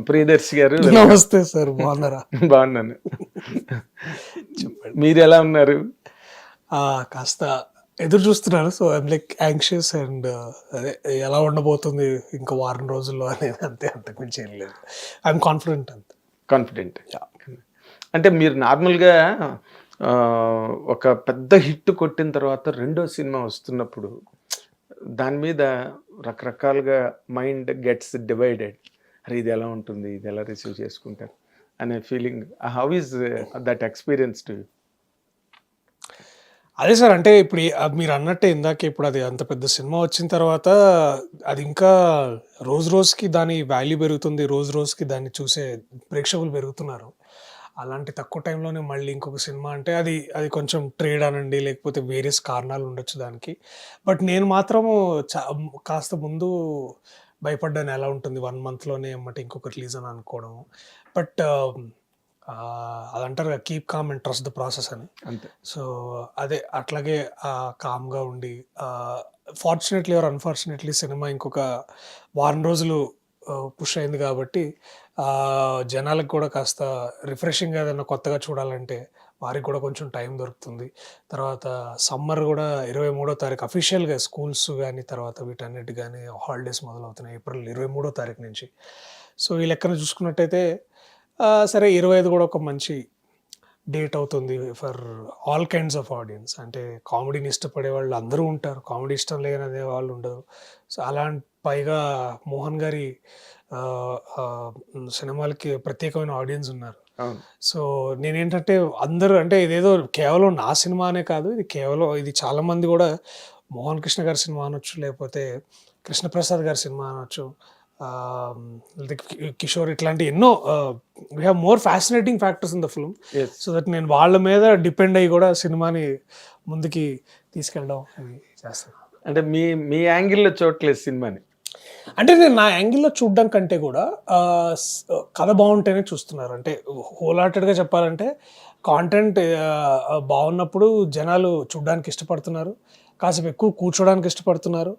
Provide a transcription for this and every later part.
ప్రియదర్శి గారు. నమస్తే సార్, బాగున్నారా? బాగున్నాను. చెప్పండి. మీరు ఎలా ఉన్నారు? కాస్త ఎదురు చూస్తున్నాను. So I'm like anxious and అదే ఎలా ఉండబోతుంది ఇంకా వారం రోజుల్లో అనేది, అంతే, అంతకుమించి ఏం లేదు. ఐఎమ్ కాన్ఫిడెంట్ అంతే. కాన్ఫిడెంట్. అంటే మీరు నార్మల్గా ఒక పెద్ద హిట్ కొట్టిన తర్వాత రెండో సినిమా వస్తున్నప్పుడు దాని మీద రకరకాలుగా మైండ్ గెట్స్ డివైడెడ్. అరే ఇది ఎలా ఉంటుంది, ఇది ఎలా రిసీవ్ చేసుకుంటారు అనే feeling. How is that experience to you? అదే సార్, అంటే ఇప్పుడు మీరు అన్నట్టే ఇందాక, ఇప్పుడు అది అంత పెద్ద సినిమా వచ్చిన తర్వాత అది ఇంకా రోజు రోజుకి దాని వాల్యూ పెరుగుతుంది, రోజు రోజుకి దాన్ని చూసే ప్రేక్షకులు పెరుగుతున్నారు. అలాంటి తక్కువ టైంలోనే మళ్ళీ ఇంకొక సినిమా అంటే అది అది కొంచెం ట్రేడ్ అనండి, లేకపోతే వేరియస్ కారణాలు ఉండొచ్చు దానికి. బట్ నేను మాత్రము కాస్త ముందు భయపడ్డాను, ఎలా ఉంటుంది 1 మంత్‌లోనే ఎమ్మటే ఇంకొక రిలీజ్ అని అనుకోవడం. బట్ అదంటారు కదా, keep com and trust the process అని. అంతే. సో అదే అట్లాగే కామ్‌గా ఉండి ఫార్చునేట్‌లీ ఆర్ అన్‌ఫార్చునేట్‌లీ సినిమా ఇంకొక వారం రోజులు పుష్ అయింది కాబట్టి జనాలకు కూడా కాస్త రిఫ్రెషింగ్‌గా ఏదైనా కొత్తగా చూడాలంటే వారికి కూడా కొంచెం టైం దొరుకుతుంది. తర్వాత సమ్మర్ కూడా 23వ తారీఖు అఫీషియల్‌గా స్కూల్స్ గానీ, తర్వాత వీటన్నిటికి గానీ హాలిడేస్ మొదలవుతున్నాయి ఏప్రిల్ 23వ తారీఖు నుంచి. సో ఈ లెక్కన చూసుకున్నట్టయితే సరే 25 కూడా ఒక మంచి డేట్ అవుతుంది for all kinds of audience. అంటే కామెడీని ఇష్టపడే వాళ్ళు అందరూ ఉంటారు, కామెడీ ఇష్టం లేని వాళ్ళు ఉండరు. సో పైగా మోహన్ గారి సినిమాలకి ప్రత్యేకమైన ఆడియన్స్ ఉన్నారు. సో నేనేంటంటే అందరూ అంటే ఇదేదో కేవలం నా సినిమా అనే కాదు, ఇది చాలామంది కూడా మోహన్ కృష్ణ గారి సినిమా అనొచ్చు, లేకపోతే కృష్ణప్రసాద్ గారి సినిమా అనొచ్చు, కిషోర్, ఇట్లాంటి ఎన్నో we have more fascinating factors in the film. So that నేను వాళ్ళ మీద డిపెండ్ అయ్యి కూడా సినిమాని ముందుకి తీసుకెళ్ళడం అది చేస్తాను. అంటే మీ యాంగిల్లో చూడట్లేదు సినిమాని. అంటే నేను నా యాంగిల్లో చూడడం కంటే కూడా కథ బాగుంటేనే చూస్తున్నారు. అంటే హోల్ హార్టెడ్గా చెప్పాలంటే కాంటెంట్ బాగున్నప్పుడు జనాలు చూడడానికి ఇష్టపడుతున్నారు, కాసేపు ఎక్కువ కూర్చోడానికి ఇష్టపడుతున్నారు,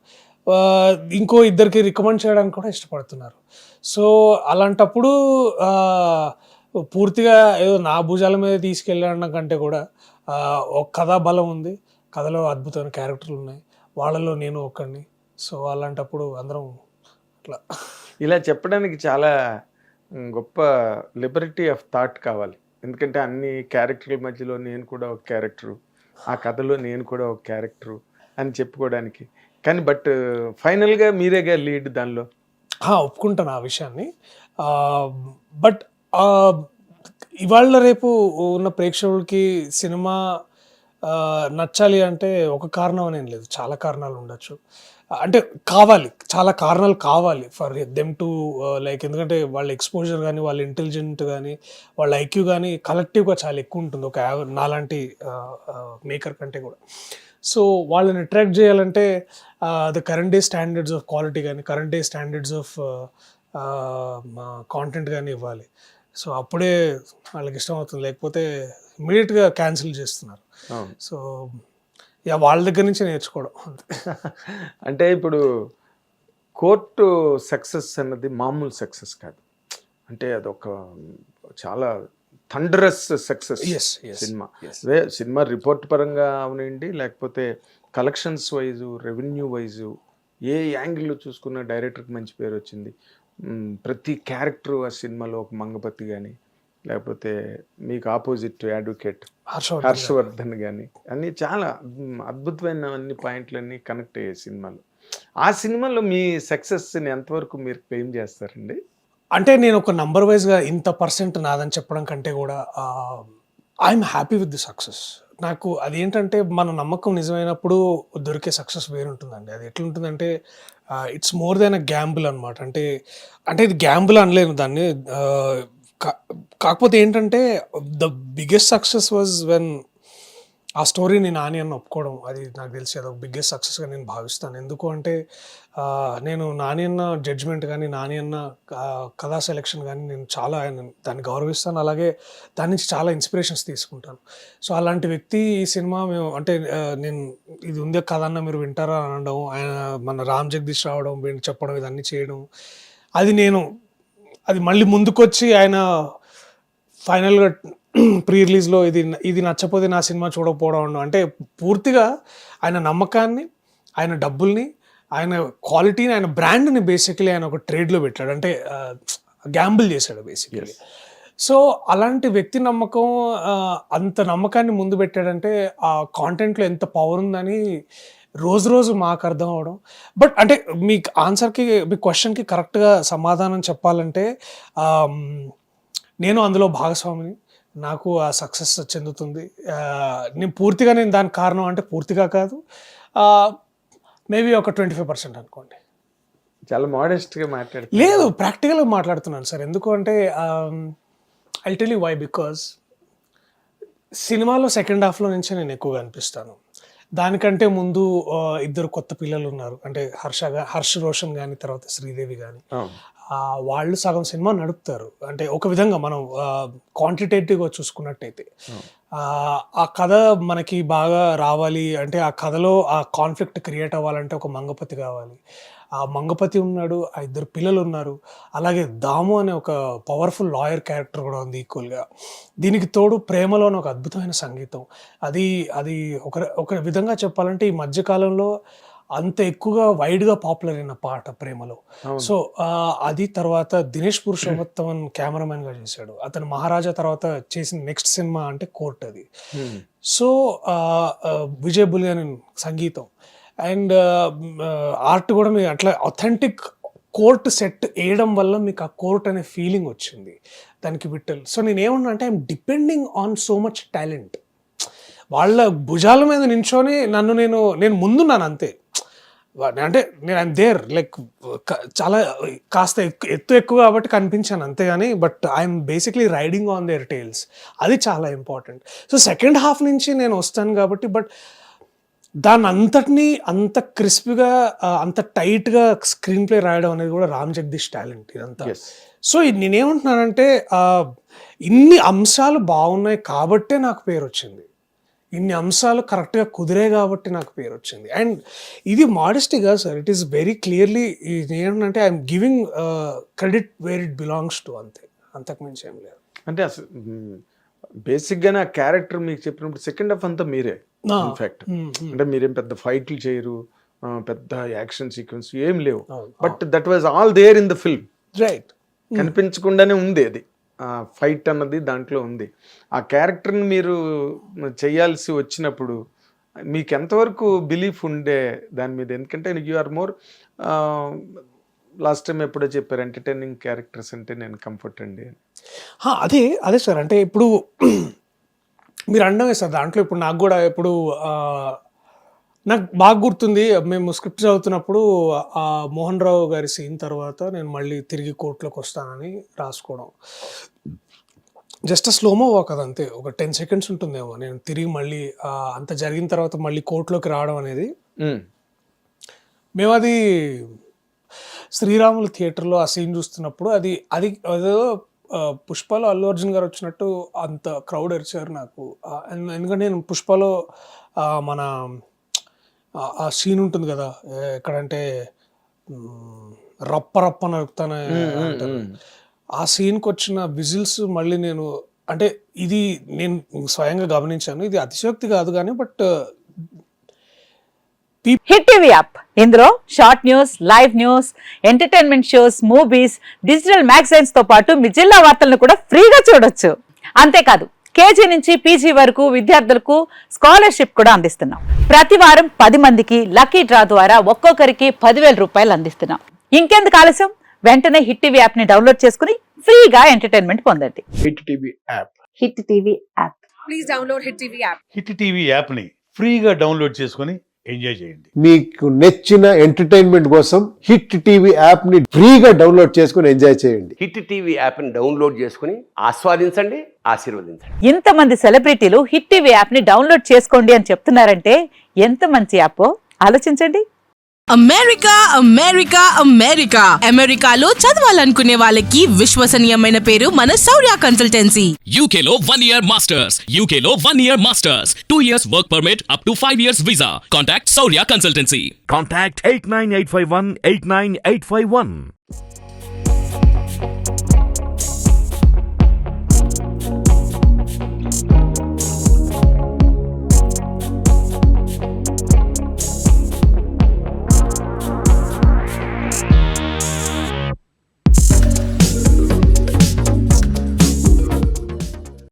ఇంకో ఇద్దరికి రికమెండ్ చేయడానికి కూడా ఇష్టపడుతున్నారు. సో అలాంటప్పుడు పూర్తిగా ఏదో నా భుజాల మీద తీసుకెళ్ళడం కంటే కూడా ఒక కథా బలం ఉంది, కథలో అద్భుతమైన క్యారెక్టర్లు ఉన్నాయి, వాళ్ళలో నేను ఒక్కడిని. సో అలాంటప్పుడు అందరం అట్లా ఇలా చెప్పడానికి చాలా గొప్ప లిబర్టీ ఆఫ్ థాట్ కావాలి. ఎందుకంటే అన్ని క్యారెక్టర్ల మధ్యలో నేను కూడా ఒక క్యారెక్టరు, ఆ కథలో నేను కూడా ఒక క్యారెక్టరు అని చెప్పుకోవడానికి. కానీ బట్ ఫైనల్గా మీరేగా లీడ్ దానిలో. ఒప్పుకుంటాను ఆ విషయాన్ని. బట్ ఇవాళ రేపు ఉన్న ప్రేక్షకులకి సినిమా నచ్చాలి అంటే ఒక కారణం అనేం లేదు, చాలా కారణాలు ఉండొచ్చు. అంటే చాలా కారణాలు కావాలి ఫర్ దెమ్ టు లైక్. ఎందుకంటే వాళ్ళ ఎక్స్పోజర్ కానీ, వాళ్ళ ఇంటెలిజెంట్ కానీ, వాళ్ళ ఐక్యూ కానీ కలెక్టివ్గా చాలా ఎక్కువ ఉంటుంది ఒక నాలాంటి మేకర్ కంటే కూడా. సో వాళ్ళని అట్రాక్ట్ చేయాలంటే the current day standards of quality కానీ, current day standards of content కానీ ఇవ్వాలి. సో అప్పుడే వాళ్ళకి ఇష్టం అవుతుంది, లేకపోతే ఇమీడియట్గా క్యాన్సిల్ చేస్తున్నారు. సో వాళ్ళ దగ్గర నుంచి నేర్చుకోవడం అంతే. అంటే ఇప్పుడు కోర్టు సక్సెస్ అన్నది మామూలు సక్సెస్ కాదు. అంటే అదొక చాలా థండరస్ సక్సెస్ సినిమా రిపోర్ట్ పరంగా అవనండి, లేకపోతే కలెక్షన్స్ వైజు, రెవెన్యూ వైజు, ఏ యాంగిల్లో చూసుకున్న డైరెక్టర్కి మంచి పేరు వచ్చింది. ప్రతి క్యారెక్టరు ఆ సినిమాలో ఒక మంగపతి కానీ, లేకపోతే మీకు ఆపోజిట్ అడ్వకేట్ హర్షవర్ధన్ కానీ, అన్నీ చాలా అద్భుతమైన అన్ని పాయింట్లన్నీ కనెక్ట్ అయ్యాయి సినిమాలో. ఆ సినిమాలో మీ సక్సెస్ని ఎంతవరకు మీరు క్లెయిమ్ చేస్తారండి? అంటే నేను ఒక నంబర్ వైజ్గా ఇంత పర్సెంట్ నాదని చెప్పడం కంటే కూడా I'm happy with the success. నాకు అదేంటంటే మన నమ్మకం నిజమైనప్పుడు దొరికే సక్సెస్ వేరుంటుందండి. అది ఎట్లుంటుందంటే it's more than a Gamble అనమాట. అంటే ఇది గ్యాంబుల్ అనలేను దాన్ని. కాకపోతే ఏంటంటే the biggest success was when ఆ స్టోరీని నాని అన్న ఒప్పుకోవడం. అది నాకు తెలిసి అదొక బిగ్గెస్ట్ సక్సెస్గా నేను భావిస్తాను. ఎందుకు అంటే నేను నాని అన్న జడ్జ్మెంట్ కానీ, నాని అన్న కథా సెలెక్షన్ కానీ నేను చాలా దాన్ని గౌరవిస్తాను. అలాగే దాని నుంచి చాలా ఇన్స్పిరేషన్స్ తీసుకుంటాను. సో అలాంటి వ్యక్తి ఈ సినిమా అంటే నేను ఇది ఉందే కథ అన్న మీరు వింటారా అనడం, ఆయన మన రామ్ జగదీష్ రావడం, చెప్పడం, ఇదన్నీ చేయడం, అది నేను అది మళ్ళీ ముందుకొచ్చి ఆయన ఫైనల్గా ప్రీ రిలీజ్లో ఇది నచ్చపోతే నా సినిమా చూడకపోవడం ఉండడం అంటే పూర్తిగా ఆయన నమ్మకాన్ని, ఆయన డబ్బుల్ని, ఆయన క్వాలిటీని, ఆయన బ్రాండ్ని బేసికలీ ఆయన ఒక ట్రేడ్లో పెట్టాడు, అంటే గ్యాంబుల్ చేశాడు బేసికలీ. సో అలాంటి వ్యక్తి నమ్మకం, అంత నమ్మకాన్ని ముందు పెట్టాడంటే ఆ కాంటెంట్లో ఎంత పవర్ ఉందని రోజు మాకు అర్థం అవడం. బట్ అంటే మీ క్వశ్చన్కి కరెక్ట్గా సమాధానం చెప్పాలంటే నేను అందులో భాగస్వామిని, నాకు ఆ సక్సెస్ చెందుతుంది. నేను దానికి కారణం అంటే పూర్తిగా కాదు, మేబీ ఒక 25% అనుకోండి. చాలా మోడెస్ట్గా మాట్లాడుతుంది. లేదు, ప్రాక్టికల్గా మాట్లాడుతున్నాను సార్. ఎందుకు అంటే I tell you why. Because సినిమాలో సెకండ్ హాఫ్లో నుంచే నేను ఎక్కువగా అనిపిస్తాను. దానికంటే ముందు ఇద్దరు కొత్త పిల్లలు ఉన్నారు, అంటే హర్ష్ రోషన్ కానీ తర్వాత శ్రీదేవి కానీ. వాళ్ళు సగం సినిమా నడుపుతారు. అంటే ఒక విధంగా మనం క్వాంటిటేటివ్గా చూసుకున్నట్టయితే ఆ కథ మనకి బాగా రావాలి అంటే, ఆ కథలో ఆ కాన్ఫ్లిక్ట్ క్రియేట్ అవ్వాలంటే ఒక మంగపతి కావాలి. ఆ మంగపతి ఉన్నాడు, ఆ ఇద్దరు పిల్లలు ఉన్నారు, అలాగే దాము అనే ఒక పవర్ఫుల్ లాయర్ క్యారెక్టర్ కూడా ఉంది ఈక్వల్గా. దీనికి తోడు ప్రేమలోని ఒక అద్భుతమైన సంగీతం. అది ఒక విధంగా చెప్పాలంటే ఈ మధ్యకాలంలో అంత ఎక్కువగా వైడ్గా పాపులర్ అయిన పాట ప్రేమలో. సో అది తర్వాత దినేష్ పురుషోత్తమన్ కెమెరామెన్గా చేశాడు. అతను మహారాజా తర్వాత చేసిన నెక్స్ట్ సినిమా అంటే కోర్ట్ అది. సో విజయ్ బులియన్ సంగీతం అండ్ ఆర్ట్ కూడా మీకు అట్లా అథెంటిక్ కోర్ట్ సెట్ వేయడం వల్ల మీకు ఆ కోర్ట్ అనే ఫీలింగ్ వచ్చింది దానికి విట్టల్. సో నేనేమన్నా అంటే I'm depending on so much talent. వాళ్ళ భుజాల మీద నించొని నేను ముందున్నాను అంతే. అంటే నేను ఐఎమ్ దేర్ లైక్ చాలా కాస్త ఎక్కువ కాబట్టి కనిపించాను అంతేగాని, but I'm basically riding on their tails. అది చాలా ఇంపార్టెంట్. సో సెకండ్ హాఫ్ నుంచి నేను వస్తాను కాబట్టి, బట్ దాన్ని అంతటినీ అంత క్రిస్పీగా అంత టైట్గా స్క్రీన్ ప్లే రాయడం అనేది కూడా రామ్ జగదీష్ టాలెంట్ ఇదంతా. సో నేనేమంటున్నానంటే ఇన్ని అంశాలు బాగున్నాయి కాబట్టే నాకు పేరు వచ్చింది, ఇన్ని అంశాలు కరెక్ట్గా కుదిరాయి కాబట్టి నాకు పేరు వచ్చింది. అండ్ ఇది మాడెస్టీగా sir, it is very clearly ఏంటంటే I'm giving credit where it belongs to, అంతే, అంతకుమించి ఏం లేదు. అంటే అసలు బేసిక్గా నా క్యారెక్టర్ మీకు చెప్పినప్పుడు సెకండ్ హాఫ్ అంతా మీరే ఇన్ఫాక్ట్. అంటే మీరేం పెద్ద ఫైట్లు చేయరు, పెద్ద యాక్షన్ సీక్వెన్స్ ఏం లేవు, but that was all there in the film. Right, కనిపించకుండానే ఉంది అది, ఫైట్ అన్నది దాంట్లో ఉంది. ఆ క్యారెక్టర్ని మీరు చేయాల్సి వచ్చినప్పుడు మీకు ఎంతవరకు బిలీఫ్ ఉండే దాని మీద? ఎందుకంటే you are more, last time ఎప్పుడో చెప్పారు ఎంటర్టైనింగ్ క్యారెక్టర్స్ అంటే నేను కంఫర్ట్ అండి. అదే సార్, అంటే ఇప్పుడు మీరు అనడమే సార్ దాంట్లో. ఇప్పుడు నాకు కూడా ఇప్పుడు నాకు బాగా గుర్తుంది, మేము స్క్రిప్ట్ చదువుతున్నప్పుడు ఆ మోహన్ రావు గారి సీన్ తర్వాత నేను మళ్ళీ తిరిగి కోర్టులోకి వస్తానని రాసుకోవడం. జస్ట్ స్లోమో వాక్ అది అంతే, ఒక 10 seconds ఉంటుందేమో. నేను తిరిగి మళ్ళీ అంత జరిగిన తర్వాత మళ్ళీ కోర్టులోకి రావడం అనేది. మేము అది శ్రీరాములు థియేటర్లో ఆ సీన్ చూస్తున్నప్పుడు అదో పుష్పలో అల్లు అర్జున్ గారు వచ్చినట్టు అంత క్రౌడ్ అరిచారు నాకు. ఎందుకంటే నేను పుష్పలో మన ఆ సీన్ ఉంటుంది కదా ఎక్కడంటే రప్ప నరుకుతానే అంటారు, ఆ సీన్కి వచ్చిన విజిల్స్ మళ్ళీ నేను అంటే ఇది నేను స్వయంగా గమనించాను. ఇది అతిశయోక్తి కాదు కానీ, బట్ హిట్ టీవీ యాప్, ఇందులో short news, live news, entertainment shows, movies, digital magazines తో పాటు మీ జిల్లా వార్తలను కూడా ఫ్రీగా చూడొచ్చు. అంతేకాదు కేజీ నుంచి పీజీ వరకు విద్యార్థులకు స్కాలర్షిప్ కూడా అందిస్తున్నాం. ప్రతి వారం 10 మందికి లక్కీ డ్రా ద్వారా ఒక్కొక్కరికి 10,000 రూపాయలు అందిస్తున్నాం. ఇంకెందుకు ఆలస్యం, వెంటనే హిట్ టీవీ యాప్ ని డౌన్లోడ్ చేసుకుని ఫ్రీగా ఎంటర్టైన్మెంట్ పొందండి. Hit TV app, hit TV app, please download hit TV app. Hit TV app ని ఫ్రీగా డౌన్లోడ్ చేసుకొని ఎంజాయ్ చేయండి. మీకు నచ్చిన ఎంటర్టైన్మెంట్ కోసం హిట్ టీవీ యాప్ ని ఫ్రీగా డౌన్లోడ్ చేసుకుని ఎంజాయ్ చేయండి. హిట్ టీవీ యాప్ ని డౌన్లోడ్ చేసుకుని ఆస్వాదించండి, ఆశీర్వదించండి. ఇంతమంది సెలబ్రిటీలు హిట్ టీవీ యాప్ ని డౌన్లోడ్ చేసుకోండి అని చెప్తున్నారంటే ఎంత మంచి యాప్ ఆలోచించండి. అమెరికా అమెరికా అమెరికా అమెరికాలో చదవాలనుకునే వాళ్ళకి విశ్వసనీయమైన పేరు మన శౌర్య కన్సల్టెన్సీ. UK లో 1 year masters, UK లో 1 year masters, 2 years work permit up to 5 years visa. Contact Saurya Consultancy. Contact 89851 89851.